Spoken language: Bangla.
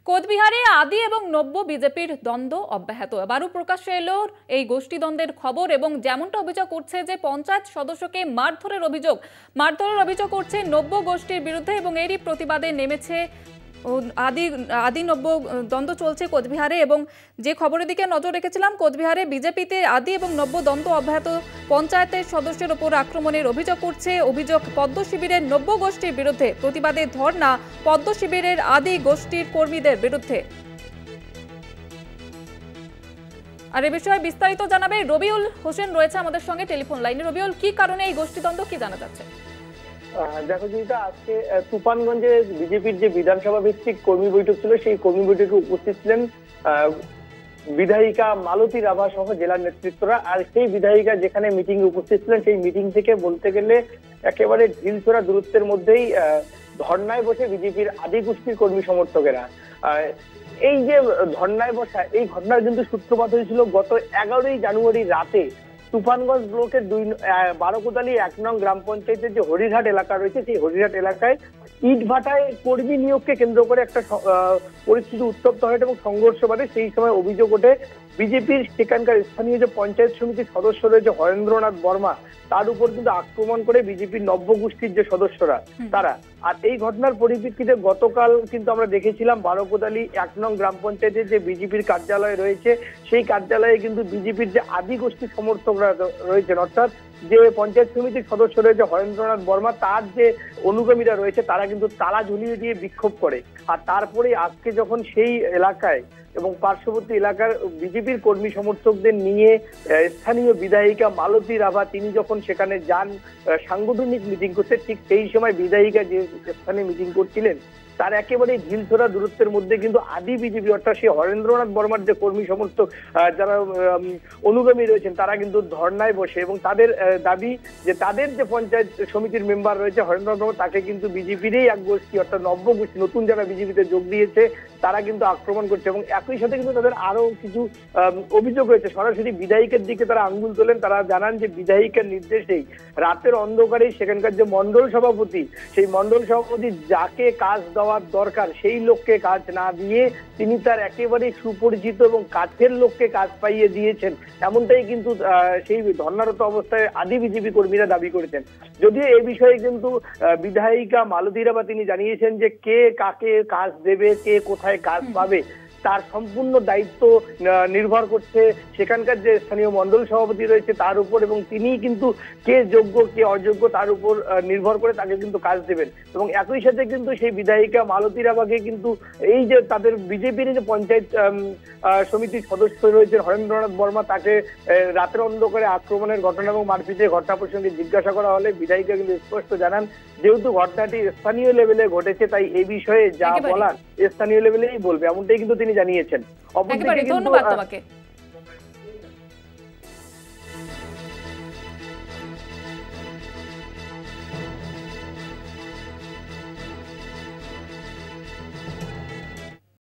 কোচবিহারে আদি এবং নব্য বিজেপির দ্বন্দ্ব অব্যাহত। এবারও প্রকাশ্যে এলো এই গোষ্ঠী দ্বন্দ্বের খবর এবং যেমনটা অভিযোগ করছে যে পঞ্চায়েত সদস্যকে মারধরের অভিযোগ করছে নব্য গোষ্ঠীর বিরুদ্ধে এবং এরই প্রতিবাদে নেমেছে আদি নব্য দ্বন্দ্ব চলছে কোচবিহারে। এবং যে খবরের দিকে নজর রেখেছিলাম, কোচবিহারে বিজেপিতে আদি এবং নব্য দ্বন্দ্ব অব্যাহত। পঞ্চায়েতের সদস্যের উপর আক্রমণের অভিযোগ পদ্ম শিবিরের নব্য গোষ্ঠীর বিরুদ্ধে, প্রতিবাদে ধর্ণা পদ্ম শিবিরের আদি গোষ্ঠীর কর্মীদের বিরুদ্ধে। আর এ বিষয়ে বিস্তারিত জানাবে রবিউল হোসেন, রয়েছে আমাদের সঙ্গে টেলিফোন লাইনে। রবিউল, কি কারণে এই গোষ্ঠীদ্বন্দ্ব, কি জানা যাচ্ছে? দেখো যেটা আজকে তুফানগঞ্জে বিজেপির যে বিধানসভা ভিত্তিক কর্মী বৈঠক ছিল, সেই কর্মী বৈঠকে উপস্থিত ছিলেন বিধায়িকা মালতী রাভা সহ জেলার নেতৃত্বরা। আর সেই বিধায়িকা যেখানে মিটিং এ উপস্থিত ছিলেন, সেই মিটিং থেকে বলতে গেলে একেবারে ঢিলছোড়া দূরত্বের মধ্যেই ধর্নায় বসে বিজেপির আদি গোষ্ঠীর কর্মী সমর্থকেরা। এই যে ধর্নায় বসা, এই ঘটনার কিন্তু সূত্রপাত হয়েছিল গত 11ই জানুয়ারি রাতে। তুফানগঞ্জ ব্লকের 12কোদালি 1 নং গ্রাম পঞ্চায়েতের যে হরিঘাট এলাকা রয়েছে, সেই হরিঘাট এলাকায় ইট ভাটায় কর্মী নিয়োগকে কেন্দ্র করে একটা পরিস্থিতি উত্তপ্ত হয় এবং সংঘর্ষ বাধে। সেই সময় অভিযোগ ওঠে বিজেপির সেখানকার স্থানীয় যে পঞ্চায়েত সমিতির সদস্য রয়েছে হরেন্দ্রনাথ বর্মা, তার উপর কিন্তু আক্রমণ করে বিজেপির নব্য গোষ্ঠীর যে সদস্যরা তারা। আর এই ঘটনার পরিপ্রেক্ষিতে গতকাল কিন্তু আমরা দেখেছিলাম 12কোদালি 1 নং গ্রাম পঞ্চায়েতের যে বিজেপির কার্যালয় রয়েছে, সেই কার্যালয়ে কিন্তু বিজেপির যে আদি গোষ্ঠীর সমর্থকরা রয়েছেন, অর্থাৎ যে পঞ্চায়েত সমিতির সদস্য রয়েছে হরেন্দ্রনাথ বর্মা, তার যে অনুগামীরা রয়েছে তারা কিন্তু তালা ঝুলিয়ে দিয়ে বিক্ষোভ করে। আর তারপরে আজকে যখন সেই এলাকায় এবং পার্শ্ববর্তী এলাকার বিজেপির কর্মী সমর্থকদের নিয়ে স্থানীয় বিধায়িকা মালতী রাভা তিনি যখন সেখানে যান সাংগঠনিক মিটিং করতে, ঠিক সেই সময় বিধায়িকা যে স্থানে মিটিং করছিলেন তার একেবারে ঢিলছোড়া দূরত্বের মধ্যে কিন্তু আদি বিজেপি অর্থাৎ সেই হরেন্দ্রনাথ বর্মার যে কর্মী সমর্থক যারা অনুগামী রয়েছেন তারা কিন্তু ধর্নায় বসে এবং তাদের দাবি যে তাদের যে পঞ্চায়েত সমিতির মেম্বার রয়েছে হরেন্দ্রনাথ বর্মা, তাকে কিন্তু বিজেপিরই এক গোষ্ঠী অর্থাৎ নব্য গোষ্ঠী নতুন যারা বিজেপিতে যোগ দিয়েছে তারা কিন্তু আক্রমণ করছে। এবং একই সাথে কিন্তু তাদের আরো কিছু অভিযোগ রয়েছে। সরাসরি বিধায়িকের দিকে তারা আঙ্গুল তোলেন। তারা জানান যে বিধায়িকার নির্দেশেই রাতের অন্ধকারেই সেখানকার যে মন্ডল সভাপতি, সেই মন্ডল সভাপতি যাকে কাজ দেওয়ার দরকার সেই লোককে কাজ না দিয়ে তিনি তার একেবারে সুপরিচিত এবং কাছের লোককে কাজ পাইয়ে দিয়েছেন, এমনটাই কিন্তু সেই ধর্নারত অবস্থায় আদি বিজেপি কর্মীরা দাবি করেছেন। যদিও এই বিষয়ে কিন্তু বিধায়িকা মালতী রাভা তিনি জানিয়েছেন যে কে কাকে কাজ দেবে, কে কোথায় কাজ পাবে তার সম্পূর্ণ দায়িত্ব নির্ভর করছে সেখানকার যে স্থানীয় মন্ডল সভাপতি রয়েছে তার উপর, এবং তিনি কিন্তু কে যোগ্য কে অযোগ্য তার উপর নির্ভর করে তাকে কিন্তু কাজ দেবেন। এবং একই সাথে কিন্তু সেই বিধায়িকা মালতী রাভাকে কিন্তু এই যে তাদের বিজেপির যে পঞ্চায়েত সমিতির সদস্য রয়েছেন হরেন্দ্রনাথ বর্মা, তাকে রাতের অন্ধকারে আক্রমণের ঘটনা এবং মারপিটের ঘটনা প্রসঙ্গে জিজ্ঞাসা করা হলে বিধায়িকা কিন্তু স্পষ্ট জানান যেহেতু ঘটনাটি স্থানীয় লেভেলে ঘটেছে তাই এই বিষয়ে যা বলার স্থানীয় লেভেলেই বলবে, এমনটাই কিন্তু তিনি জানিয়েছেন। ধন্যবাদ তোমাকে।